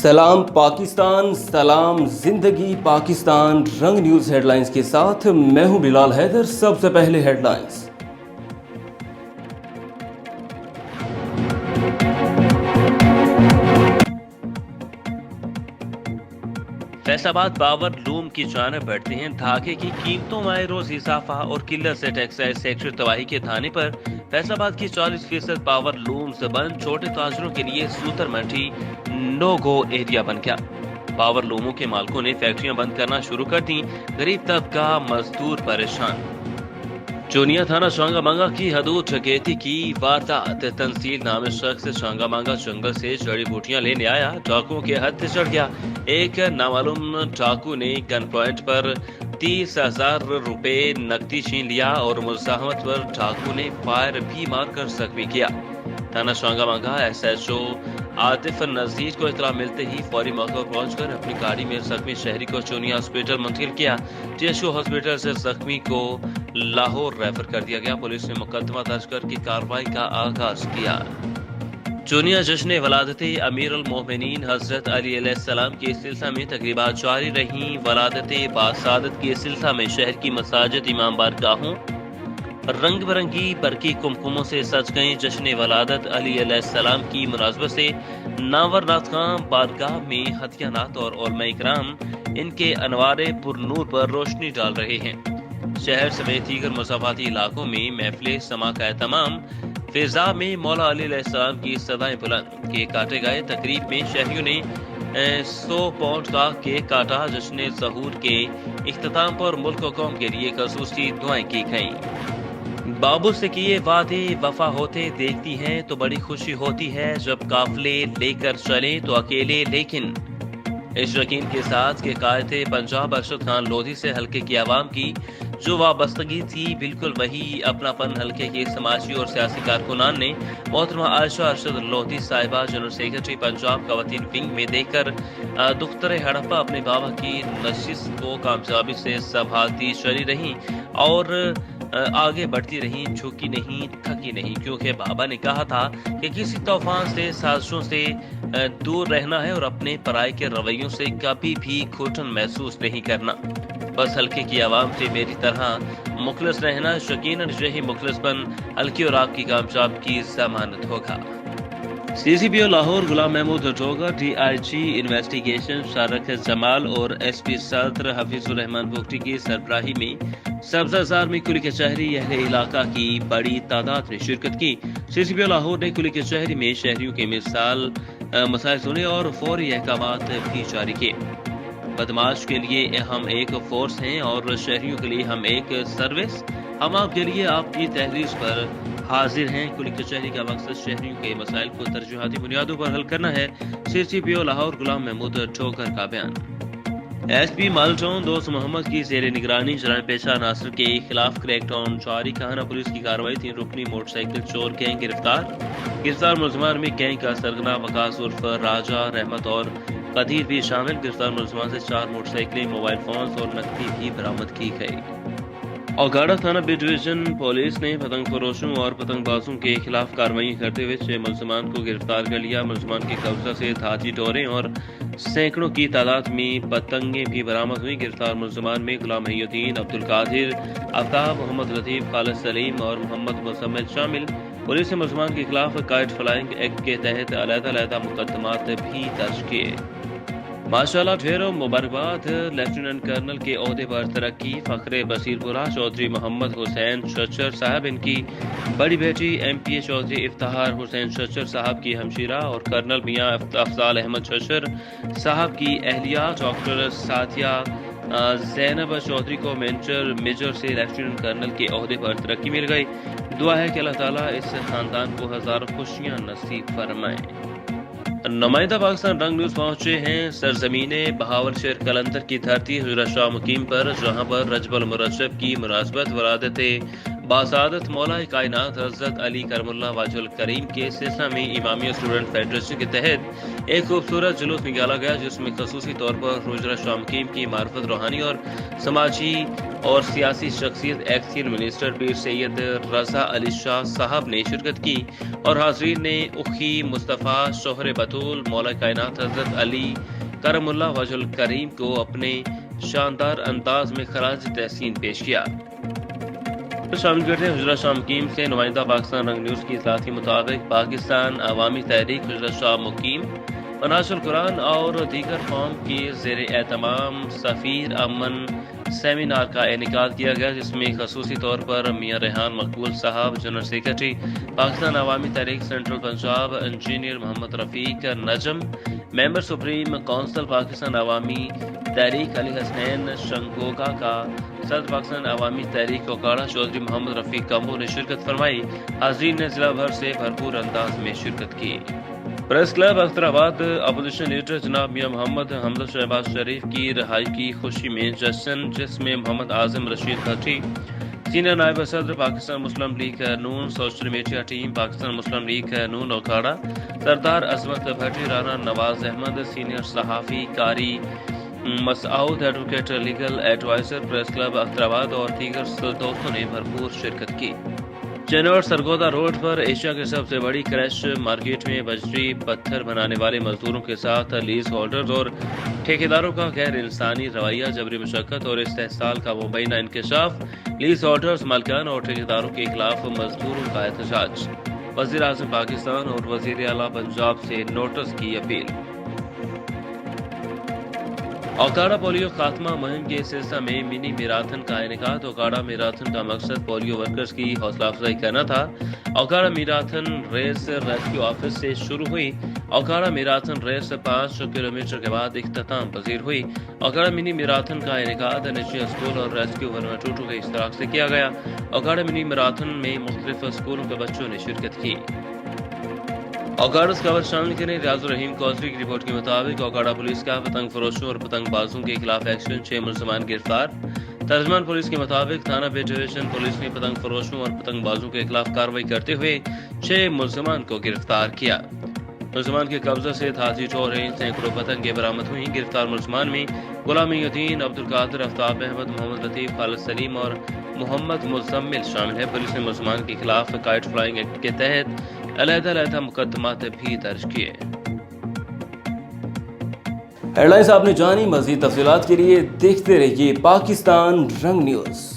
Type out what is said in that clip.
سلام پاکستان، سلام زندگی پاکستان۔ رنگ نیوز ہیڈ لائنز کے ساتھ میں ہوں بلال حیدر۔ سب سے پہلے ہیڈ لائنز۔ فیصل آباد پاور لوم کی جانب بڑھتے ہیں دھاگے کی قیمتوں میں روز اضافہ اور قلت سے ٹیکسٹائل سیکٹر تباہی کے دھانے پر فیصل آباد کی 40% پاور لومز بند، چھوٹے تاجروں کے لیے سوتر منڈی نو گو ایریا بن گیا۔ پاور لوموں کے مالکوں نے فیکٹریاں بند کرنا شروع کر دیں، غریب طبقہ مزدور پریشان۔ چونیا تھانہ شانگا مانگا کی حدود ڈکیتی کی واردات، تنزیل نام شخص شانگا مانگا جنگل سے جڑی بوٹیاں لینے آیا، ڈاکوؤں کے حد سے چڑھ گیا۔ ایک نامعلوم ڈاکو نے گن پوائنٹ پر 30,000 روپے نقدی چھین لیا اور مزاحمت پر ڈاکو نے فائر بھی مار کر زخمی کیا۔ تھانہ شانگا مانگا SHO عاطف نذیر کو اطلاع ملتے ہی فوری موقع پر پہنچ کر اپنی گاڑی میں زخمی شہری کو چونیا ہاسپٹل منتقل کیا۔ TSO ہاسپٹل سے زخمی کو لاہور ریفر کر دیا گیا۔ پولیس نے مقدمہ درج کر کی کارروائی کا آغاز کیا۔ چونیا جشن ولادت امیر المومنین حضرت علی علیہ السلام کے سلسلہ میں تقریبات جاری رہیں۔ ولادت باسعادت کے سلسلہ میں شہر کی مساجد، امام بارگاہوں رنگ برنگی برقی کمکموں سے سج گئیں۔ جشن ولادت علی علیہ السلام کی مناسبت سے ناور ناتھ خاں بارگاہ میں ہدیہ نات اور علماء کرام ان کے انوار پر نور پر روشنی ڈال رہے ہیں۔ شہر سمیت دیگر مسافاتی علاقوں میں محفل سما کا اہتمام۔ فضا میں مولا علی علیہ السلام کی صدائیں بلند، کیک کاٹے گئے۔ تقریب میں شہریوں نے 100 پاؤنڈ کا کیک کاٹا۔ جشن ظہور کے اختتام پر ملک و قوم کے لیے خصوصی دعائیں کی گئیں۔ بابو سے کیے وعدے وفا ہوتے دیکھتی ہیں تو بڑی خوشی ہوتی ہے، جب قافلے لے کر چلیں تو اکیلے لیکن اس یقین کے ساتھ کہ قائد پنجاب ارشد خان لودھی سے حلقے کی عوام کی جو وابستگی تھی، بالکل وہی اپناپن حلقے کے سماجی اور سیاسی کارکنان نے محترمہ عائشہ ارشد لودھی صاحبہ جنرل سیکرٹری پنجاب خواتین ونگ میں دیکھ کر دختر ہڑپا اپنے بابا کی نشست کو کامیابی سے سنبھالتی چلی رہیں اور آگے بڑھتی رہیں، جھکی نہیں، تھکی نہیں، کیونکہ بابا نے کہا تھا کہ کسی طوفان سے، سازشوں سے دور رہنا ہے اور اپنے پرائے کے رویوں سے کبھی بھی گھٹن محسوس نہیں کرنا۔ بس حلقے کی عوام سے میری طرح مخلص رہنا، یقیناً یہی مخلص پن حلقے اور آپ کی کامیابی کی ضمانت ہوگا۔ CCPO Lahore Ghulam Mahmood ٹوگر، DIG investigation Shariq جمال اور SP صدر حفیظ الرحمان بگٹی کی سربراہی میں سبزہ زار میں کلی کچہری اہل علاقہ کی بڑی تعداد نے شرکت کی۔ CCPO لاہور نے کلی کچہری میں شہریوں کے مسائل سنے اور فوری احکامات بھی جاری کیے۔ بدماش کے لیے ہم ایک فورس ہیں اور شہریوں کے لیے ہم ایک سروس۔ ہم آپ کے لیے آپ کی تحریر پر حاضر ہیں۔ کلی کچہری کا مقصد شہریوں کے مسائل کو ترجیحاتی بنیادوں پر حل کرنا ہے۔ CCPO لاہور غلام محمود ٹوگر کا بیان۔ SP مالٹون دوست محمد کی زیر نگرانی جرائم پیشہ عناصر کے خلاف کریک ڈاؤن جاری۔ کہانہ پولیس کی کارروائی، 3 رکنی موٹر سائیکل چور گینگ گرفتار۔ گرفتار ملزمان میں گینگ کا سرگنا وقاص عرف راجہ، رحمت اور قدیر بھی شامل۔ گرفتار ملزمان سے 4 موٹر سائیکلیں، موبائل فونز اور نقدی بھی برآمد کی گئی۔ اوگاڑہ تھانہ بی ڈویژن پولیس نے پتنگ فروشوں اور پتنگ بازوں کے خلاف کارروائی کرتے ہوئے 6 ملزمان کو گرفتار کر لیا۔ ملزمان کے قبضہ سے دھاتی ڈوریں اور سینکڑوں کی تعداد میں پتنگیں بھی برآمد ہوئی۔ گرفتار ملزمان میں غلام محی الدین، عبدالقادر آفتاب، محمد لطیف، خالد سلیم اور محمد مزمل شامل۔ پولیس نے ملزمان کے خلاف کائٹ فلائنگ ایکٹ کے تحت علیحدہ مقدمات بھی درج کیے۔ ماشاءاللہ، ڈھیروں مبارکباد۔ لیفٹیننٹ کرنل کے عہدے پر ترقی، فخر بصیر پورہ چودھری محمد حسین چچر صاحب، ان کی بڑی بیٹی MPA چودھری افتخار حسین چچر صاحب کی ہمشیرہ اور کرنل میاں افضال احمد چچر صاحب کی اہلیہ ڈاکٹر ساتھیہ زینب چودھری کو میجر سے لیفٹیننٹ کرنل کے عہدے پر ترقی مل گئی۔ دعا ہے کہ اللہ تعالیٰ اس خاندان کو ہزاروں خوشیاں نصیب فرمائے۔ نمائندہ پاکستان رنگ نیوز پہنچے ہیں سرزمین بہاول شیر قلندر کی دھرتی حجرہ شاہ مقیم پر، جہاں پر رجب المرجب کی مناسبت ولادت باسعادت مولا کائنات حضرت علی کرم اللہ وجہ الکریم کے سلسلہ میں امامیہ اسٹوڈنٹ فیڈریشن کے تحت ایک خوبصورت جلوس نکالا گیا، جس میں خصوصی طور پر حجرہ شاہ مقیم کی معرفت، روحانی اور سماجی اور سیاسی شخصیت ایکس منسٹر پیر سید رضا علی شاہ صاحب نے شرکت کی اور حاضرین نے اخی مصطفیٰ شوہر بطول مولا کائنات حضرت علی کرم اللہ وجہ الکریم کو اپنے شاندار انداز میں خراج تحسین پیش کیا۔ شامل کرتے ہیں حجرہ شاہ مقیم سے نمائندہ پاکستان رنگ نیوز کی اطلاعات کے مطابق پاکستان عوامی تحریک حجرہ شاہ مقیم مناظر القرآن اور دیگر قوم کی زیر اہتمام سفیر امن سیمینار کا انعقاد کیا گیا، جس میں خصوصی طور پر میاں ریحان مقبول صاحب جنرل سیکرٹری پاکستان عوامی تحریک سینٹرل پنجاب انجینئر محمد رفیق نجم، ممبر سپریم کونسل پاکستان عوامی تحریک علی حسنین شنگوگا کا صدر پاکستان عوامی تحریک اوکاڑا چودھری محمد رفیق کمبو نے شرکت فرمائی۔ حاضرین نے ضلع بھر سے بھرپور انداز میں شرکت کی۔ پریس کلب اختر آباد اپوزیشن لیڈر جناب میاں محمد حمزہ شہباز شریف کی رہائی کی خوشی میں جشن، جس میں محمد اعظم رشید بھٹی سینئر نائب صدر Pakistan Muslim League Noon, social media team Pakistan Muslim League Noon Okara, Sardar Azmat Bhatti, Rana Nawaz Ahmad senior صحافی، Qari Masood advocate legal adviser press club Akhtarabad اور دیگر دوستوں نے بھرپور شرکت کی۔ چینور سرگودا روڈ پر ایشیا کی سب سے بڑی کریش مارکیٹ میں بجری پتھر بنانے والے مزدوروں کے ساتھ لیز ہولڈرز اور ٹھیکیداروں کا غیر انسانی رویہ، جبری مشقت اور استحصال کا مبینہ انکشاف، لیز ہولڈرز، مالکان اور ٹھیکیداروں کے خلاف مزدوروں کا احتجاج، وزیر اعظم پاکستان اور وزیر اعلیٰ پنجاب سے نوٹس کی اپیل۔ اوکاڑا پولیو خاتمہ مہم کے سلسلہ میں منی میراتھن کا انعقاد۔ اوکاڑا میراتھن کا مقصد پولیو ورکرز کی حوصلہ افزائی کرنا تھا۔ Okara marathon race rescue office سے شروع ہوئی۔ اوکاڑا میراتھن ریس 5 کلومیٹر کے بعد اختتام پذیر ہوئی۔ اوکاڑا منی میراتھن کا انعقاد نجی اسکول اور ریسکیو ورناٹوٹو کے اشتراک سے کیا گیا۔ اوکاڑا منی میراتھن میں مختلف اسکولوں کے بچوں نے شرکت کی۔ اوکاڑا خبر شامل کریں ریاض الرحیم کوسری کی رپورٹ کے مطابق اوکاڑا پولیس کا پتنگ فروشوں اور پتنگ بازوں کے خلاف ایکشن، 6 ملزمان گرفتار۔ ترجمان پولیس کے مطابق تھانہ بے ڈویژن پولیس نے پتنگ فروشوں اور پتنگ بازوں کے خلاف کارروائی کرتے ہوئے 6 ملزمان کو گرفتار کیا۔ ملزمان کے قبضے سے دھاتی ٹور رینج سینکڑوں پتنگیں برآمد ہوئیں۔ گرفتار ملزمان میں غلام محی الدین، عبدالقادر، آفتاب احمد، محمد لطیف، خالد سلیم اور محمد مزمل شامل ہیں۔ پولیس نے ملزمان کے خلاف کائٹ فلائنگ ایکٹ کے تحت علیحدہ مقدمات بھی درج کیے۔ ہیڈ لائنز آپ نے جانی، مزید تفصیلات کے لیے دیکھتے رہیے پاکستان رنگ نیوز۔